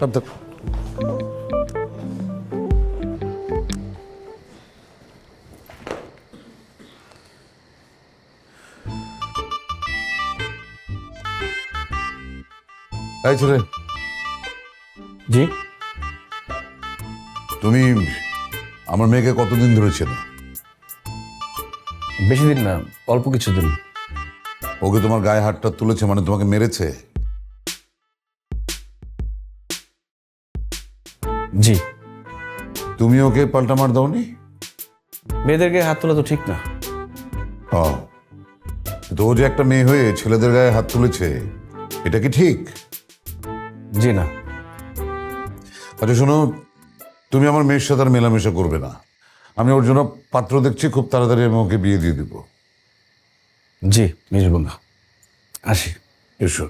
শব্দ। এই ছেলে, জি তুমি আমার মেয়েকে কতদিন ধরে চেনো? বেশি দিন না, অল্প কিছুদিন। ওকে তোমার গায়ে হাতটা তুলেছে মানে তোমাকে মেরেছে? জি। তুমি ওকে পাল্টা মার দাওনি? মেয়েদেরকে হাত তোলা তো ঠিক না। তো ও যে একটা মেয়ে হয়ে ছেলেদের গায়ে হাত তুলেছে, এটা কি ঠিক? জি না। আচ্ছা শোনো, তুমি আমার মেয়ের সাথে আর মেলামেশা করবে না। আমি ওর জন্য পাত্র দেখছি, খুব তাড়াতাড়ি আমি ওকে বিয়ে দিয়ে দেবো। জি বুঝবো না, আসি। এসো।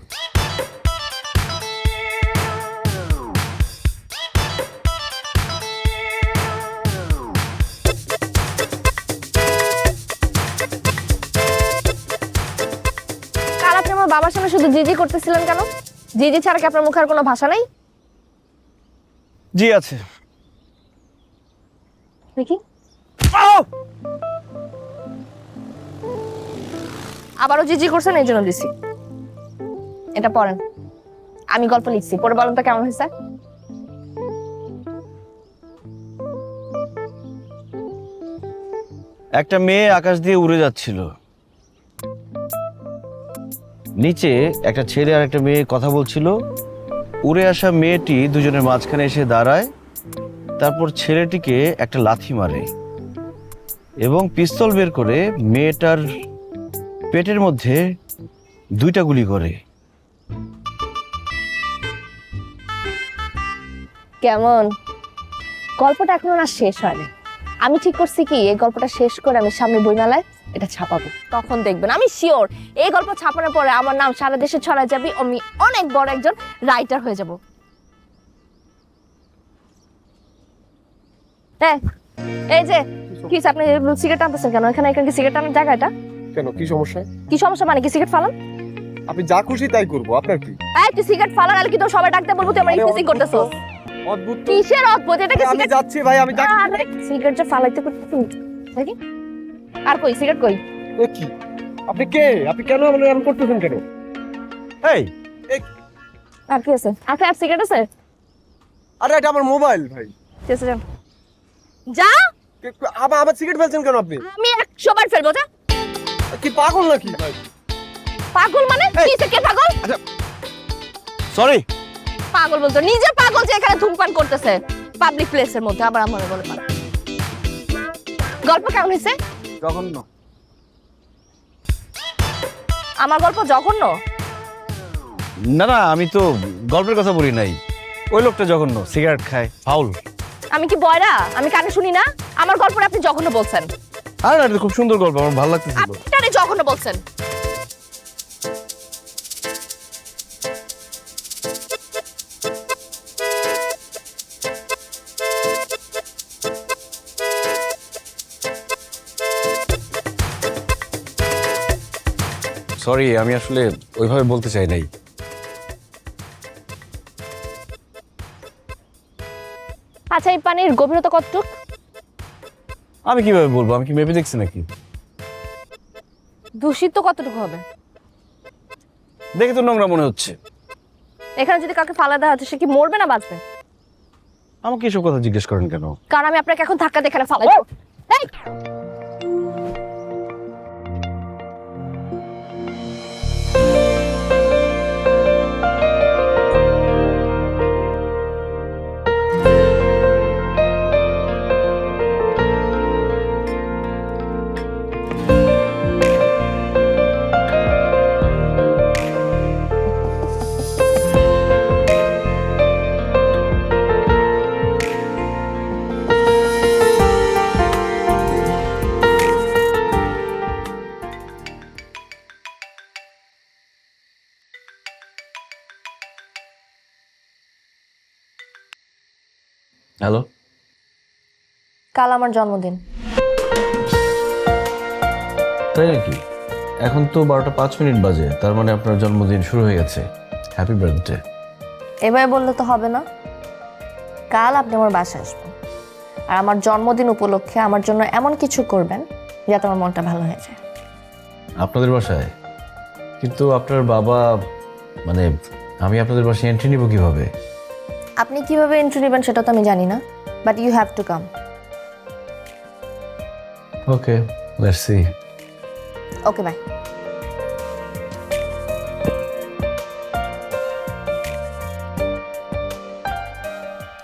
কাল আপনি আমার বাবার সামনে শুধু জিজি করতেছিলেন কেন? জিজি ছাড়া কি আপনার মুখে আর কোনো ভাষা নাই? জি আছে। দেখি আবারও জিজি করছেন, এই জন্য দিছি। এটা পড়েন, আমি গল্প লিখছি, পড়ে বলেন তো কেমন হয়েছে। একটা মেয়ে আকাশ দিয়ে উড়ে যাচ্ছিল, নিচে একটা ছেলে আর একটা মেয়ে কথা বলছিল। উড়ে আসা মেয়েটি দুজনের মাঝখানে এসে দাঁড়ায়, তারপর ছেলেটিকে একটা লাথি মারে এবং পিস্তল বের করে মেয়েটার পেটের মধ্যে 2টা গুলি করে। কেমন গল্পটা এখনো না শেষ হয়নি। আমি ঠিক করছি কি, এই গল্পটা শেষ করে আমি সামনে বইমেলায় এটা ছাপাবো। তখন দেখবেন, আমি শিওর এই গল্প ছাপানোর পরে আমার নাম সারা দেশে ছড়ায় যাবে, আমি অনেক বড় একজন রাইটার হয়ে যাব। হ্যাঁ, এই যে কি আপনি সিগারেট টানতেছেন কেন? এখানে কি সিগারেট টানার জায়গা এটা? কেন, কি সমস্যা? কি সমস্যা মানে কি? সিগারেট ফালান। আপনি যা খুশি তাই করবো, আপনার কি? এই তুই সিগারেট ফালান, আর কি তো সবাই ডাকতে বলবো তুই আমার ইফিসিং করতেছস? অদ্ভুত তো। কিসের অদ্ভুত? এটা কি আমি সিগারেট? যাচ্ছি ভাই, আমি যাচ্ছি। আরে সিগারেট যে ফালাইতে করতেছিস দেখি। আর কই সিগারেট কই? এ কি, আপনি কে? আপনি কেন আমাকে এমন করতেছেন কেন? এই আর কি আছে? আর সিগারেট আছে? আরে এটা আমার মোবাইল ভাই। ঠিক আছে, যান। যা। আবার সিগারেট ফেলছেন কেন আপনি? আমি 100 বার ফেলবো। যা। কি পাগল নাকি ভাই? পাগল মানে কিসে? কে পাগল? সরি। পাগল বলতো নিজে পাগল, যে এখানে ধূমপান করতেছে পাবলিক প্লেসের মধ্যে, আবার আমার বলে পাগল। গল্প কেমন হয়েছে? জঘন্য। আমার গল্প জঘন্য? না না, আমি তো গল্পের কথা বলি নাই। ওই লোকটা জঘন্য, সিগারেট খায়, ফাউল। আমি কি বয়রা? আমি কানে শুনি না? আমার গল্পটা আপনি জঘন্য বলছেন। আরে এটা খুব সুন্দর গল্প, আমার ভালো লাগতেছিল। আপনি কানে জঘন্য বলছেন। সরি, আমি আসলে ওইভাবে বলতে চাই নাই। আচ্ছা, এই পানির গভীরতা কতটুক? আমি কিভাবে বলবো? আমি কি মেপে দেখছি নাকি? দূষিত কতটুকু হবে? দেখে তো নোংরা মনে হচ্ছে। এখানে যদি কাউকে ফালা দেওয়া হচ্ছে, সে কি মরবে না বাঁচবে? আমাকে এসব কথা জিজ্ঞেস করেন কেন? কারণ আমি আপনাকে এখন ধাক্কা দিয়ে এখানে ফালাই দেবো। এই! হ্যালো। কাল আমার জন্মদিন। তাই নাকি? এখন তো 12টা 5 মিনিট বাজে, তার মানে আপনার জন্মদিন শুরু হয়ে গেছে। Happy birthday. এভাবে বললে তো হবে না। কাল আপনি আমার বাসায় আসবেন, আর আমার জন্মদিন উপলক্ষে আমার জন্য এমন কিছু করবেন যাতে আমার মনটা ভালো হয়ে যায়। আপনাদের বাসায়? কিন্তু আপনার বাবা, মানে আমি আপনাদের বাসায় এন্ট্রি নিব কিভাবে? আপনি কিভাবে এন্ট্রি নেবেন সেটা তো আমি জানি না, but you have to come. Okay, let's see. Okay by.